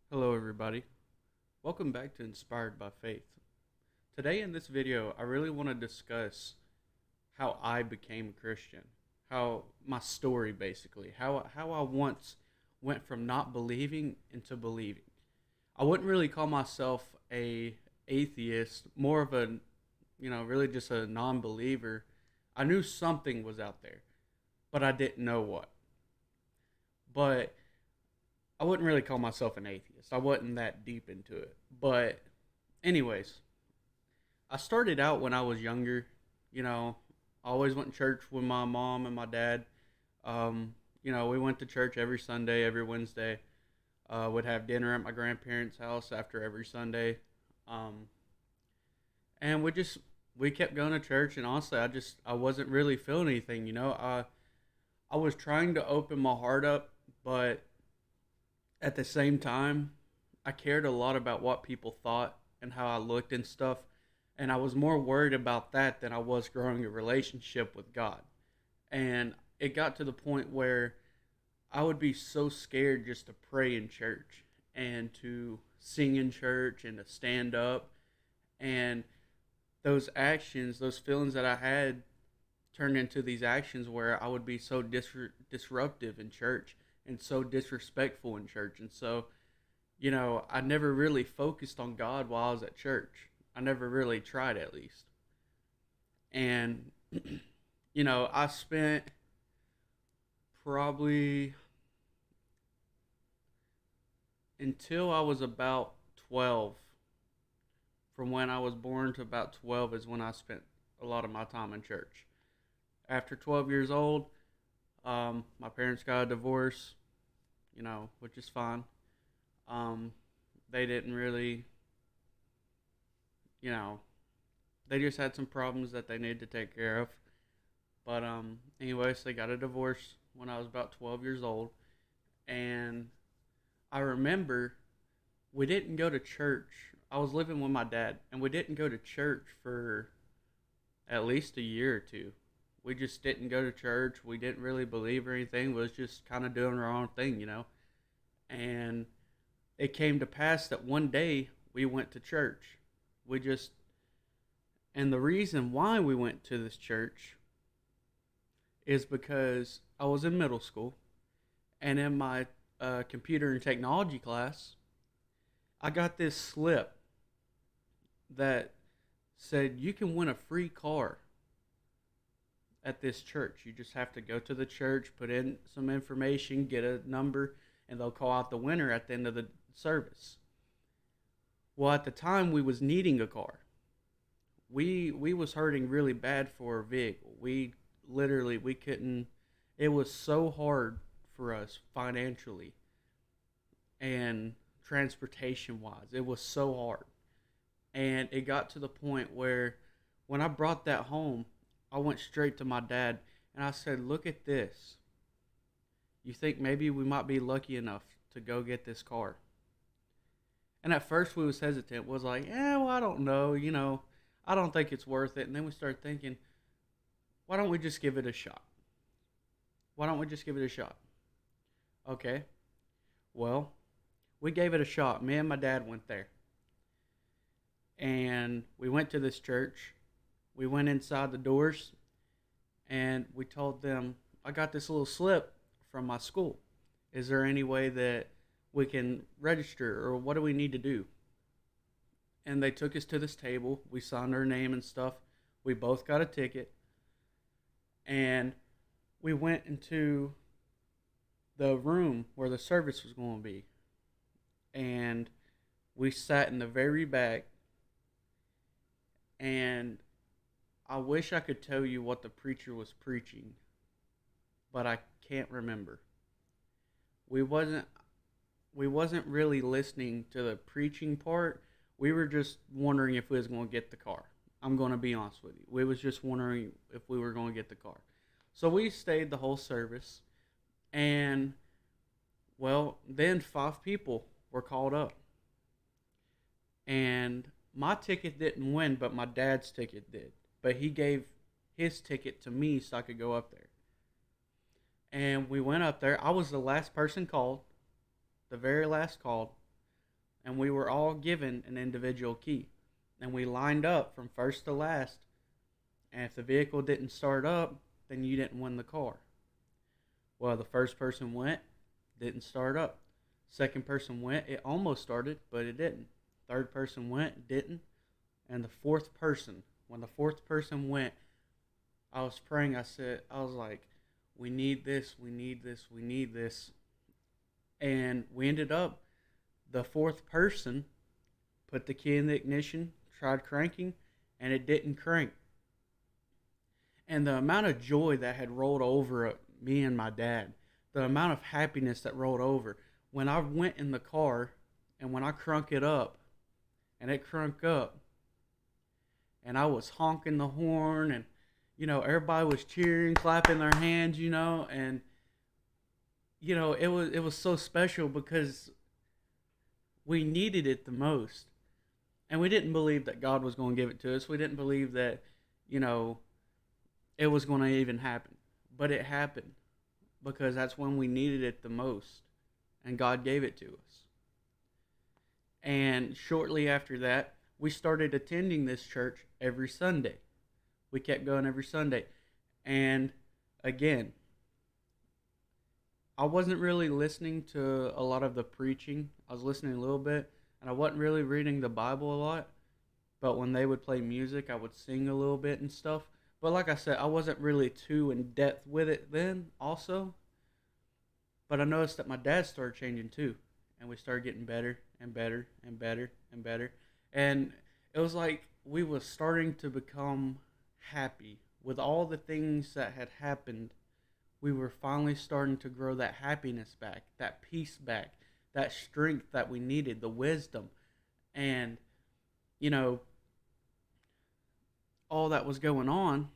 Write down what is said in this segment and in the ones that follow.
Hello, everybody. Welcome back to Inspired by Faith. Today, in this video, I really want to discuss how I became a Christian, how my story basically, how I once went from not believing into believing. I wouldn't really call myself a atheist, more of a, really just a non-believer. I knew something was out there, but I didn't know what. But I wouldn't really call myself an atheist. I wasn't that deep into it. But, anyways, I started out when I was younger. I always went to church with my mom and my dad. We went to church every Sunday, every Wednesday. Would have dinner at my grandparents' house after every Sunday. Um, and we kept going to church. And honestly, I wasn't really feeling anything. I was trying to open my heart up, but at the same time, I cared a lot about what people thought and how I looked and stuff. And I was more worried about that than I was growing a relationship with God. And it got to the point where I would be so scared just to pray in church and to sing in church and to stand up. And those actions, those feelings that I had turned into these actions where I would be so disruptive in church and so disrespectful in church. And so, I never really focused on God while I was at church. I never really tried, at least. And, I spent probably until I was about 12, from when I was born to about 12 is when I spent a lot of my time in church. After 12 years old, my parents got a divorce, which is fine. Um, they didn't really, you know, they just had some problems that they needed to take care of. But anyways, they got a divorce when I was about 12 years old, and I remember we didn't go to church. I was living with my dad, and we didn't go to church for at least a year or two. We just didn't go to church. We didn't really believe or anything. We was just kind of doing our own thing. And it came to pass that one day we went to church. We just, and the reason why we went to this church is because I was in middle school, and in my computer and technology class, I got this slip that said you can win a free car at this church. You just have to go to the church, put in some information, get a number, and they'll call out the winner at the end of the service. Well, at the time we was needing a car. We was hurting really bad for a vehicle. We couldn't. It was so hard for us financially and transportation wise. It was so hard. And it got to the point where when I brought that home, I went straight to my dad and I said, "Look at this. You think maybe we might be lucky enough to go get this car?" And at first we was hesitant, was like, "Yeah, well, I don't know, I don't think it's worth it." And then we started thinking, "Why don't we just give it a shot? Why don't we just give it a shot?" Okay. Well, we gave it a shot. Me and my dad went there. And we went to this church. We went inside the doors and we told them, "I got this little slip from my school. Is there any way that we can register, or what do we need to do?" And they took us to this table. We signed our name and stuff. We both got a ticket. And we went into the room where the service was going to be. And we sat in the very back. And I wish I could tell you what the preacher was preaching, but I can't remember. We wasn't we wasn't really listening to the preaching part. We were just wondering if we was going to get the car. I'm going to be honest with you. We was just wondering if we were going to get the car. So we stayed the whole service, and well, then five people were called up, and my ticket didn't win, but my dad's ticket did. But he gave his ticket to me so I could go up there. And we went up there. I was the last person called, the very last called. and we were all given an individual key, and we lined up from first to last. And if the vehicle didn't start up, then you didn't win the car. Well, the first person went, didn't start up. Second person went, it almost started, but it didn't. Third person went, didn't. And the fourth person, when the fourth person went, I was praying. I was like, we need this, we need this, we need this. And we ended up, the fourth person put the key in the ignition, tried cranking, and it didn't crank. And the amount of joy that had rolled over me and my dad, the amount of happiness that rolled over when I went in the car and when I crunk it up and it crunk up and I was honking the horn and everybody was cheering, clapping their hands, and it was so special because we needed it the most. And we didn't believe that God was going to give it to us. We didn't believe that, you know, it was going to even happen. But it happened because that's when we needed it the most. And God gave it to us. And shortly after that, we started attending this church every Sunday. We kept going every Sunday. And again, I wasn't really listening to a lot of the preaching. I was listening a little bit, and I wasn't really reading the Bible a lot. But when they would play music, I would sing a little bit and stuff. But like I said, I wasn't really too in depth with it then also. But I noticed that my dad started changing too. And we started getting better and better and better and better. And it was like we was starting to become happy with all the things that had happened. We were finally starting to grow that happiness back, that peace back, that strength that we needed, the wisdom. And, you know, all that was going on.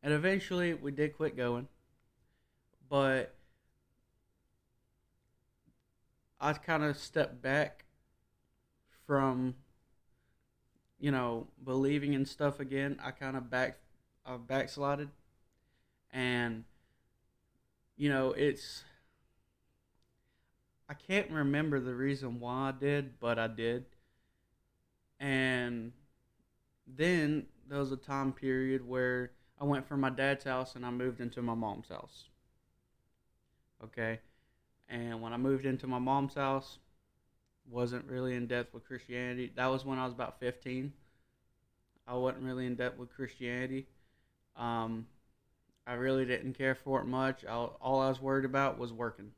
And eventually we did quit going. But I kind of stepped back from, believing in stuff again. I backslided. And, it's, I can't remember the reason why I did, but I did. And then there was a time period where I went from my dad's house and I moved into my mom's house. Okay. And when I moved into my mom's house, wasn't really in depth with Christianity. That was when I was about 15. I wasn't really in depth with Christianity. Um, I really didn't care for it much. All I was worried about was working.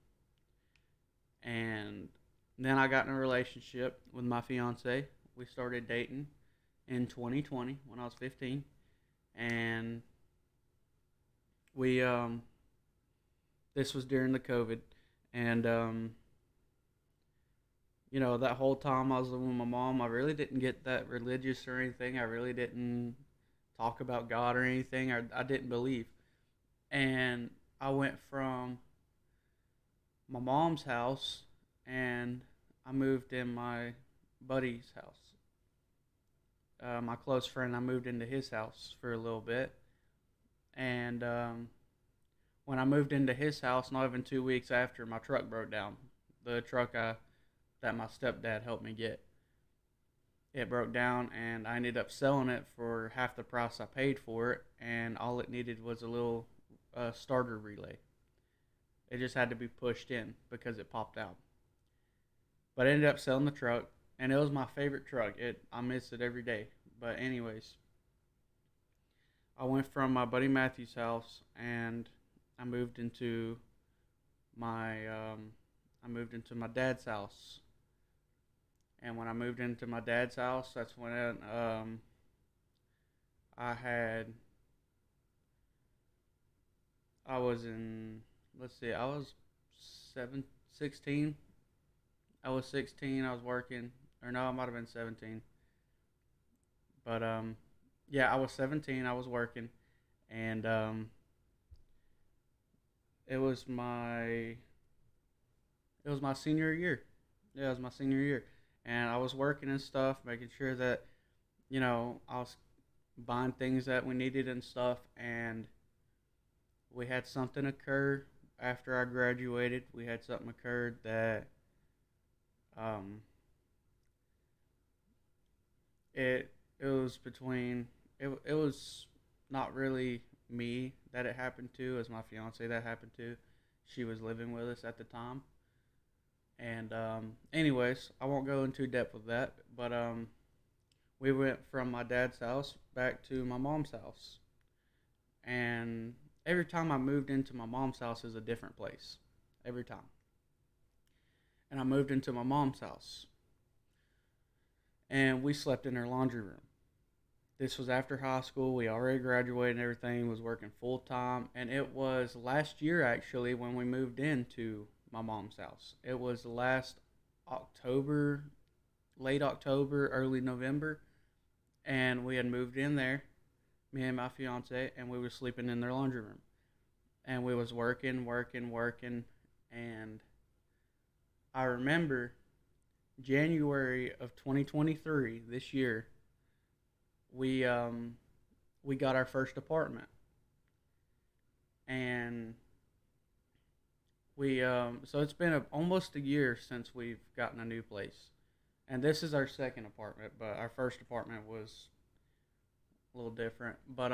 And then I got in a relationship with my fiance. We started dating in 2020 when I was 15. And we, this was during the COVID. And, that whole time I was living with my mom, I really didn't get that religious or anything. I really didn't talk about God or anything. I didn't believe. And I went from my mom's house and I moved in my buddy's house. My close friend, I moved into his house for a little bit. And when I moved into his house, not even 2 weeks after, my truck broke down. The truck that my stepdad helped me get. It broke down, and I ended up selling it for half the price I paid for it, and all it needed was a little starter relay. It just had to be pushed in because it popped out. But I ended up selling the truck, and it was my favorite truck. I miss it every day. But anyways, I went from my buddy Matthew's house, and I moved into my dad's house. And when I moved into my dad's house, that's when I had I was in let's see, I was 16. I was 16. I was working, or no, I might have been 17. But yeah, I was 17. I was working, and it was my it was my senior year. Yeah, it was my senior year, and I was working and stuff, making sure that I was buying things that we needed and stuff, and we had something occur after I graduated. We had something occurred that was between it was not really me that it happened to, as my fiance that happened to. She was living with us at the time. And anyways, I won't go into depth with that, but we went from my dad's house back to my mom's house. And every time I moved into my mom's house is a different place. Every time. And I moved into my mom's house. And we slept in her laundry room. This was after high school. We already graduated and everything, was working full time. And it was last year actually when we moved into my mom's house. It was last October, late October, early November. And we had moved in there, me and my fiance, and we were sleeping in their laundry room. And we was working. And I remember January of 2023, this year, we we got our first apartment, and we so it's been almost a year since we've gotten a new place, and this is our second apartment, but our first apartment was a little different. But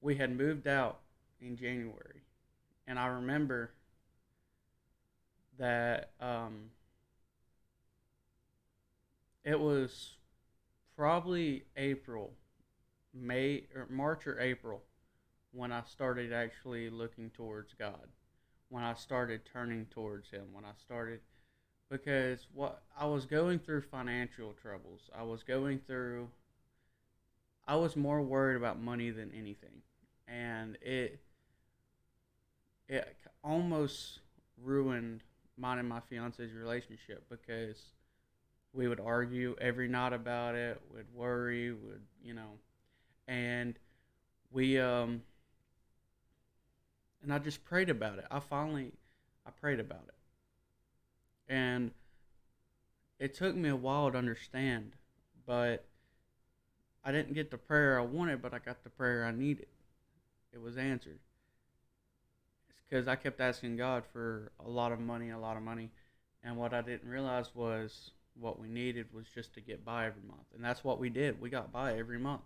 we had moved out in January, and I remember that it was probably April, May or March or April when I started actually looking towards God. When I started turning towards him, when I started because what I was going through financial troubles. I was more worried about money than anything. And it almost ruined mine and my fiance's relationship because we would argue every night about it, would worry, and we and I just prayed about it. I prayed about it, and it took me a while to understand, but I didn't get the prayer I wanted, but I got the prayer I needed. It was answered. It's because I kept asking God for a lot of money, and what I didn't realize was what we needed was just to get by every month, and that's what we did. We got by every month.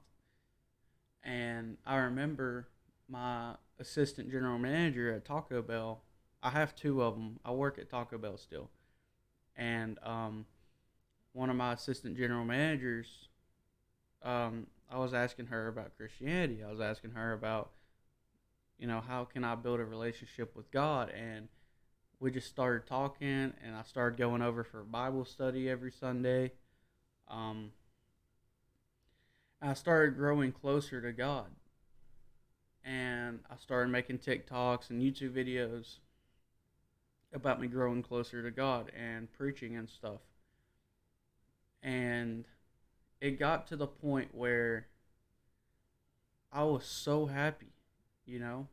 And I remember my assistant general manager at Taco Bell. I have two of them. I work at Taco Bell still, and one of my assistant general managers, I was asking her about Christianity. I was asking her about, how can I build a relationship with God? And we just started talking, and I started going over for Bible study every Sunday. Um, I started growing closer to God, and I started making TikToks and YouTube videos about me growing closer to God and preaching and stuff. And it got to the point where I was so happy, you know,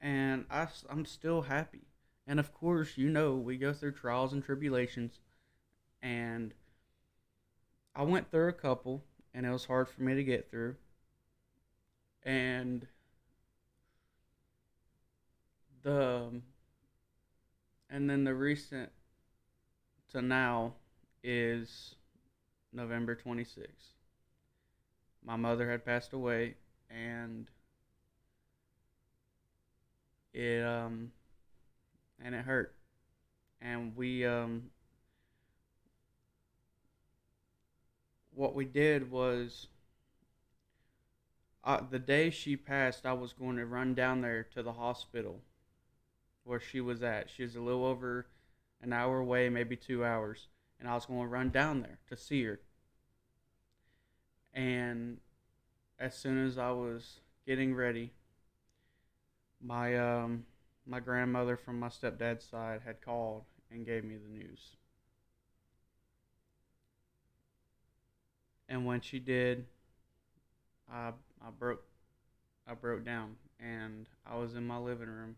and I'm still happy. And of course, we go through trials and tribulations, and I went through a couple, and it was hard for me to get through. And the and then the recent to now is November 26th. My mother had passed away, and it and it hurt. And we what we did was the day she passed, I was going to run down there to the hospital where she was at. She was a little over an hour away, maybe 2 hours, and I was going to run down there to see her. And as soon as I was getting ready, my my grandmother from my stepdad's side had called and gave me the news. And when she did, I I broke I broke down, and I was in my living room,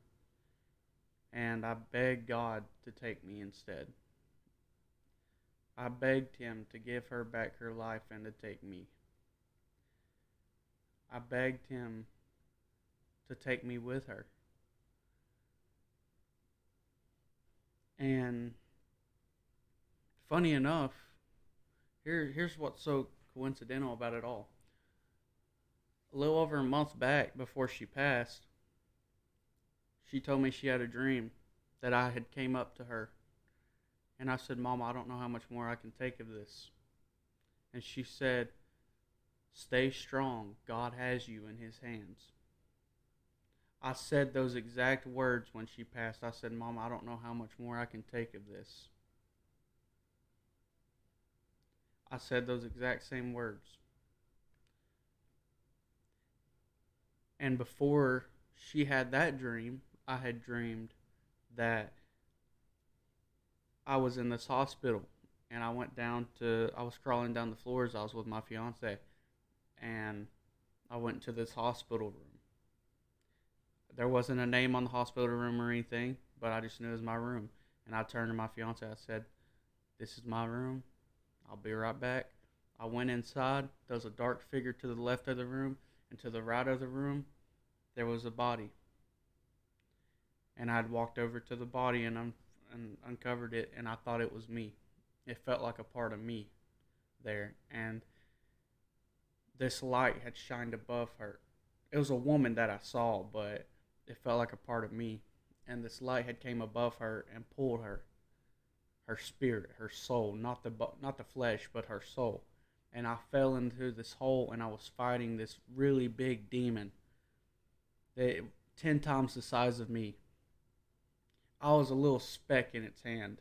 and I begged God to take me instead. I begged him to give her back her life and to take me. I begged him to take me with her. And funny enough, Here's what's so coincidental about it all. A little over a month back before she passed, she told me she had a dream that I had came up to her, and I said, "Mama, I don't know how much more I can take of this." And she said, "Stay strong. God has you in His hands." I said those exact words when she passed. I said, "Mama, I don't know how much more I can take of this." I said those exact same words. And before she had that dream, I had dreamed that I was in this hospital, and I was crawling down the floors. I was with my fiance, and I went to this hospital room. There wasn't a name on the hospital room or anything, but I just knew it was my room. And I turned to my fiance. I said, "This is my room. I'll be right back." I went inside. There was a dark figure to the left of the room, and to the right of the room, there was a body. And I'd walked over to the body and uncovered it, and I thought it was me. It felt like a part of me there, and this light had shined above her. It was a woman that I saw, but it felt like a part of me, and this light had came above her and pulled her spirit, her soul, not the flesh, but her soul. And I fell into this hole, and I was fighting this really big demon that 10 times the size of me. I was a little speck in its hand,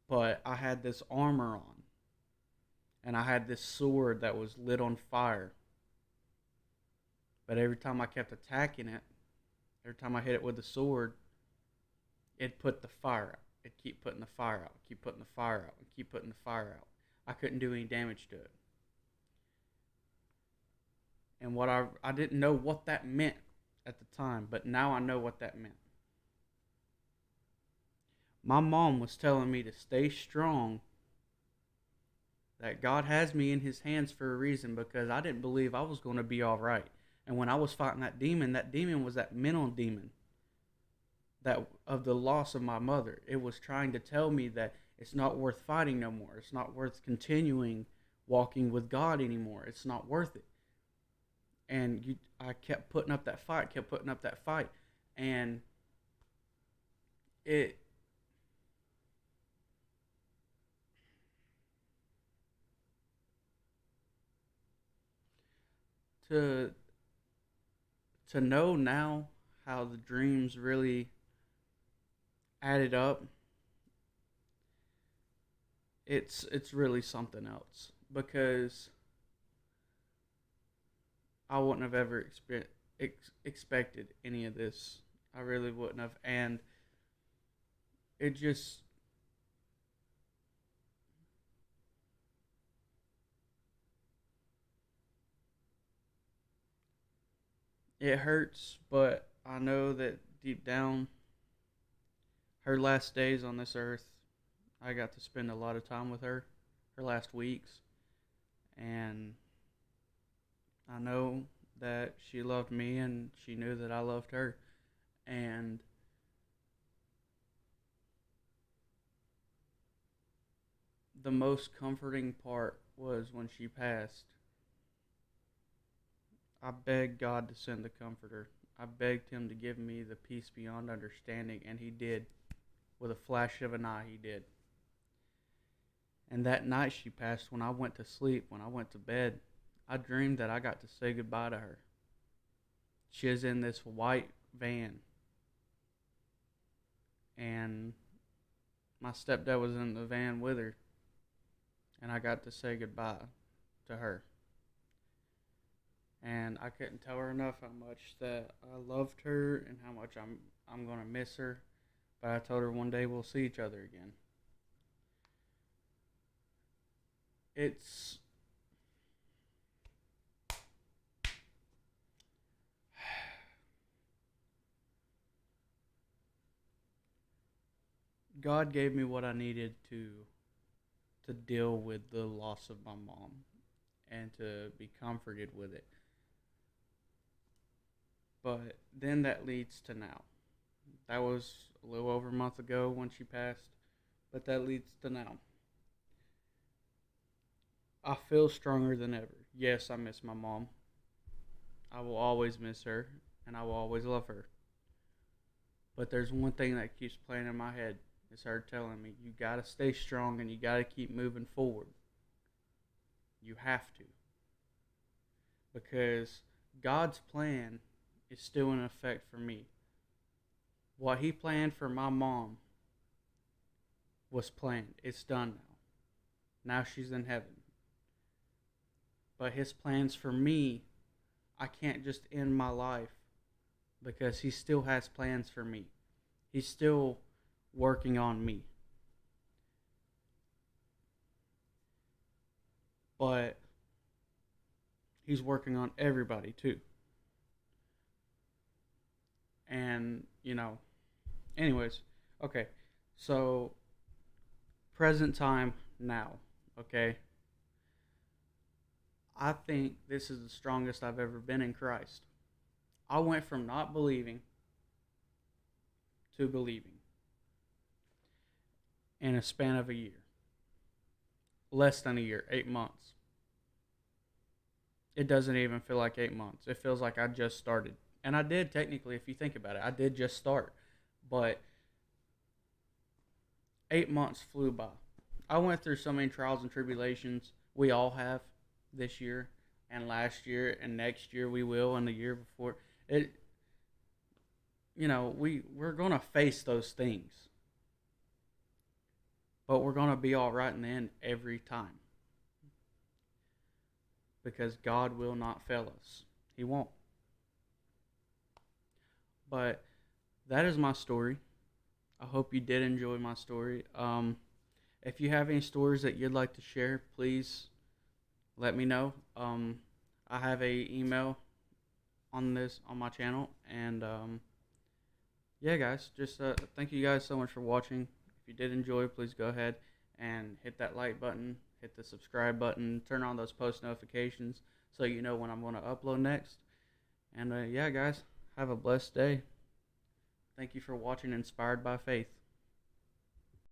but I had this armor on, and I had this sword that was lit on fire. But every time I kept attacking it, every time I hit it with the sword, it'd put the fire out. It'd keep putting the fire out, keep putting the fire out, and keep putting the fire out. I couldn't do any damage to it. And I didn't know what that meant at the time, but now I know what that meant. My mom was telling me to stay strong, that God has me in His hands for a reason, because I didn't believe I was going to be all right. And when I was fighting that demon was that mental demon that of the loss of my mother. It was trying to tell me that it's not worth fighting no more. It's not worth continuing walking with God anymore. It's not worth it. And I kept putting up that fight, kept putting up that fight, and it to to know now how the dreams really added up. It's really something else, because I wouldn't have ever expected any of this. I really wouldn't have, and it just it hurts, but I know that deep down, her last days on this earth, I got to spend a lot of time with her, her last weeks, and I know that she loved me and she knew that I loved her. And the most comforting part was when she passed. I begged God to send the comforter. I begged Him to give me the peace beyond understanding, and He did. With a flash of an eye, He did. And that night she passed, when I went to sleep, when I went to bed, I dreamed that I got to say goodbye to her. She was in this white van, and my stepdad was in the van with her, and I got to say goodbye to her. And I couldn't tell her enough how much that I loved her and how much I'm gonna miss her. But I told her one day we'll see each other again. It's God gave me what I needed to deal with the loss of my mom and to be comforted with it. But then that leads to now. That was a little over a month ago when she passed, but that leads to now. I feel stronger than ever. Yes, I miss my mom. I will always miss her, and I will always love her. But there's one thing that keeps playing in my head. It's her telling me, you got to stay strong and you got to keep moving forward. You have to. Because God's plan is still in effect for me. What He planned for my mom was planned. It's done now. Now she's in heaven. But His plans for me, I can't just end my life because He still has plans for me. He's still working on me. But He's working on everybody too. And, anyways, okay. So, present time now, okay? I think this is the strongest I've ever been in Christ. I went from not believing to believing in a span of a year. Less than a year, 8 months. It doesn't even feel like 8 months. It feels like I just started. And I did technically, if you think about it, I did just start. But 8 months flew by. I went through so many trials and tribulations. We all have this year and last year and next year we will and the year before. It we're gonna face those things. But we're gonna be all right in the end every time. Because God will not fail us. He won't. But that is my story. I hope you did enjoy my story. If you have any stories that you'd like to share, please let me know. I have a email on my channel, and yeah, guys, just thank you guys so much for watching. If you did enjoy, please go ahead and hit that like button, hit the subscribe button, turn on those post notifications so you know when I'm going to upload next. And yeah, guys, have a blessed day. Thank you for watching Inspired by Faith.